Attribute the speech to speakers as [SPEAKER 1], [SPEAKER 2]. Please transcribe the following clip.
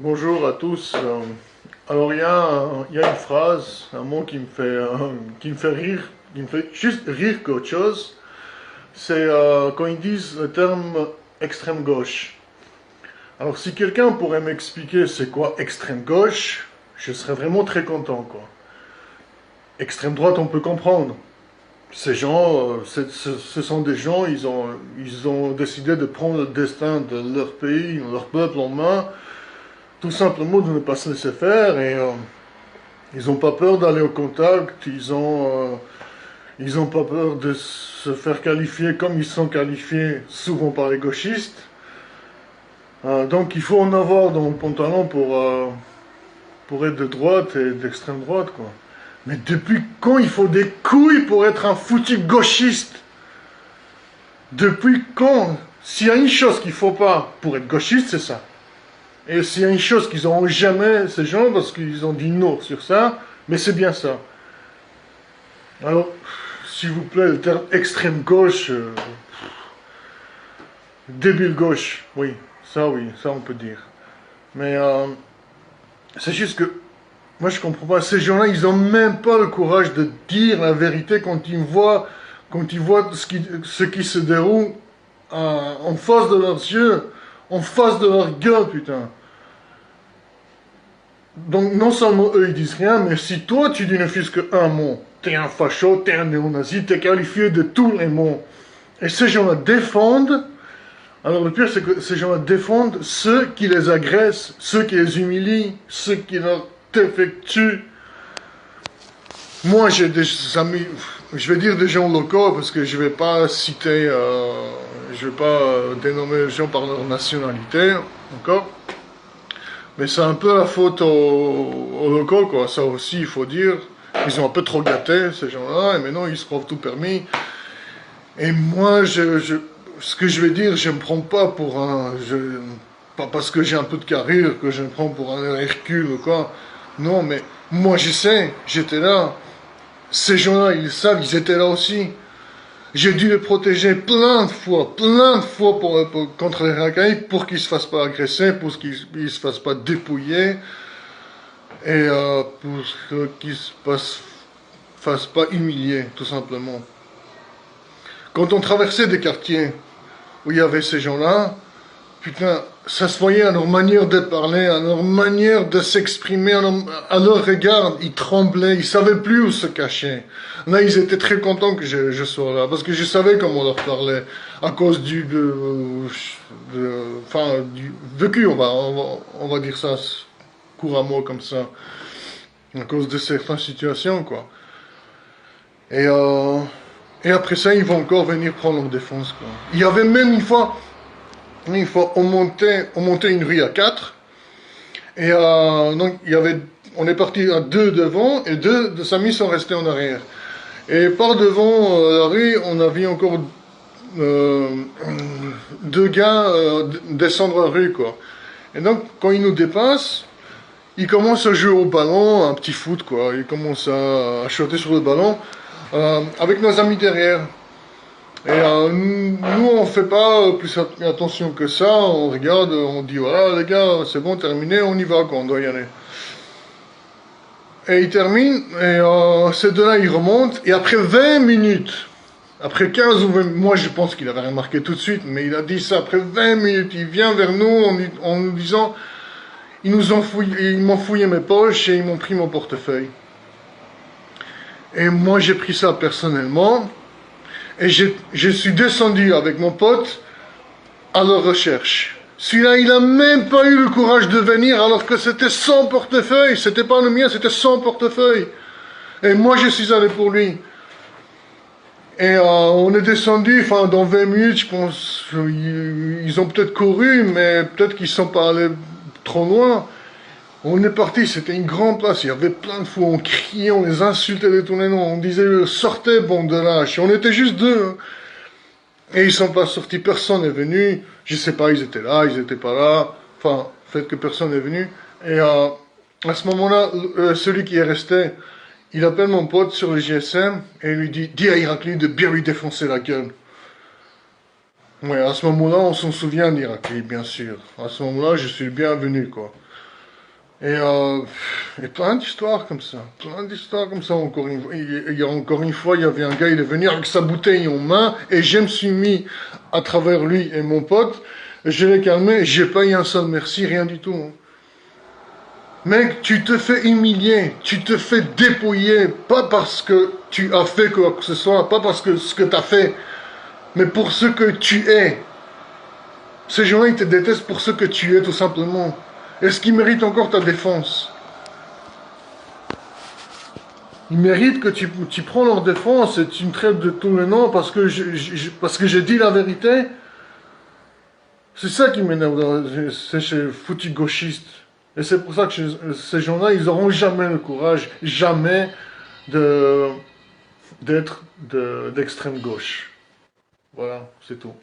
[SPEAKER 1] Bonjour à tous. Alors il y a une phrase, un mot qui me fait rire, qui me fait juste rire qu'autre chose. C'est quand ils disent le terme extrême gauche. Alors si quelqu'un pourrait m'expliquer c'est quoi extrême gauche, je serais vraiment très content quoi. Extrême droite on peut comprendre. Ces gens, ce sont des gens, ils ont décidé de prendre le destin de leur pays, de leur peuple en main, tout simplement de ne pas se laisser faire et ils n'ont pas peur d'aller au contact, ils ont pas peur de se faire qualifier comme ils sont qualifiés souvent par les gauchistes. Donc il faut en avoir dans le pantalon pour être de droite et d'extrême droite quoi. Mais depuis quand il faut des couilles pour être un foutu gauchiste? Depuis quand? S'il y a une chose qu'il faut pas pour être gauchiste, c'est ça. Et s'il y a une chose qu'ils n'auront jamais, ces gens, parce qu'ils ont dit non sur ça, mais c'est bien ça. Alors, s'il vous plaît, le terme extrême gauche, débile gauche, oui, ça on peut dire. Mais c'est juste que, moi je comprends pas, ces gens-là, ils n'ont même pas le courage de dire la vérité quand ils voient ce qui se déroule en face de leurs yeux, en face de leur gueule, putain. Donc non seulement eux ils disent rien, mais si toi tu dis ne fût-ce qu'un mot, t'es un facho, t'es un néo-nazi, t'es qualifié de tous les mots. Et ces gens-là défendent, alors le pire c'est que ces gens-là défendent ceux qui les agressent, ceux qui les humilient, ceux qui leur effectuent. Moi j'ai des amis, je vais dire des gens locaux parce que je vais pas citer, je vais pas dénommer les gens par leur nationalité, encore. Mais c'est un peu la faute aux locaux, quoi. Ça aussi, il faut dire. Ils ont un peu trop gâté, ces gens-là, et maintenant, ils se trouvent tout permis. Et moi, ce que je vais dire, je ne me prends pas pour un... pas parce que j'ai un peu de carrure, que je me prends pour un Hercule ou quoi. Non, mais moi, je sais, j'étais là. Ces gens-là, ils le savent, ils étaient là aussi. J'ai dû les protéger plein de fois contre les racailles pour qu'ils ne se fassent pas agresser, pour qu'ils ne se fassent pas dépouiller et pour qu'ils ne se fassent pas humilier, tout simplement. Quand on traversait des quartiers où il y avait ces gens-là, putain, ça se voyait à leur manière de parler, à leur manière de s'exprimer, à leur regard, ils tremblaient, ils savaient plus où se cacher. Là, ils étaient très contents que je sois là, parce que je savais comment leur parler, à cause du vécu, on va dire ça couramment comme ça, à cause de certaines situations, quoi. Et, et après ça, ils vont encore venir prendre leur défense, quoi. Il y avait même une fois, on montait une rue à 4. Et donc, on est parti à 2 devant et 2 de amis sont restés en arrière. Et par devant la rue, on avait encore 2 gars descendre la rue, quoi. Et donc, quand ils nous dépassent, ils commencent à jouer au ballon, un petit foot, quoi. Ils commencent à sauter sur le ballon avec nos amis derrière. Et nous, on fait pas plus attention que ça, on regarde, on dit voilà les gars, c'est bon, terminé, on y va quand on doit y aller. Et ils terminent, et ces deux-là, ils remontent, et après 20 minutes, après 15 ou 20 minutes, moi je pense qu'il avait remarqué tout de suite, mais il a dit ça, après 20 minutes, il vient vers nous en nous disant, ils m'ont fouillé mes poches et ils m'ont pris mon portefeuille. Et moi j'ai pris ça personnellement, et je suis descendu avec mon pote à leur recherche. Celui-là, il n'a même pas eu le courage de venir alors que c'était son portefeuille. C'était pas le mien, c'était son portefeuille. Et moi, je suis allé pour lui. Et on est descendu, enfin, dans 20 minutes, je pense, ils ont peut-être couru, mais peut-être qu'ils ne sont pas allés trop loin. On est parti, c'était une grande place, il y avait plein de fous, on criait, on les insultait de tous les noms, on disait sortez bande de lâches, on était juste 2. Hein. Et ils sont pas sortis, personne n'est venu, je sais pas, ils étaient là, ils étaient pas là, enfin, fait que personne n'est venu. Et à ce moment-là, celui qui est resté, il appelle mon pote sur le GSM et il lui dit, dis à Irakli de bien lui défoncer la gueule. Ouais, à ce moment-là, on s'en souvient d'Irakli, bien sûr. À ce moment-là, je suis le bienvenu, quoi. Et plein d'histoires comme ça. Plein d'histoires comme ça. Il y a encore une fois, il y avait un gars, il est venu avec sa bouteille en main, et je me suis mis à travers lui et mon pote, et je l'ai calmé, j'ai pas eu un seul merci, rien du tout. Mec, tu te fais humilier, tu te fais dépouiller, pas parce que tu as fait quoi que ce soit, pas parce que ce que tu as fait, mais pour ce que tu es. Ces gens-là, ils te détestent pour ce que tu es, tout simplement. Est-ce qu'ils méritent encore ta défense? Ils méritent que tu prends leur défense et tu me traites de tous les noms parce que parce que j'ai dit la vérité. C'est ça qui m'énerve, c'est chez foutus gauchistes. Et c'est pour ça que ces gens-là, ils n'auront jamais le courage, jamais d'être d'extrême gauche. Voilà, c'est tout.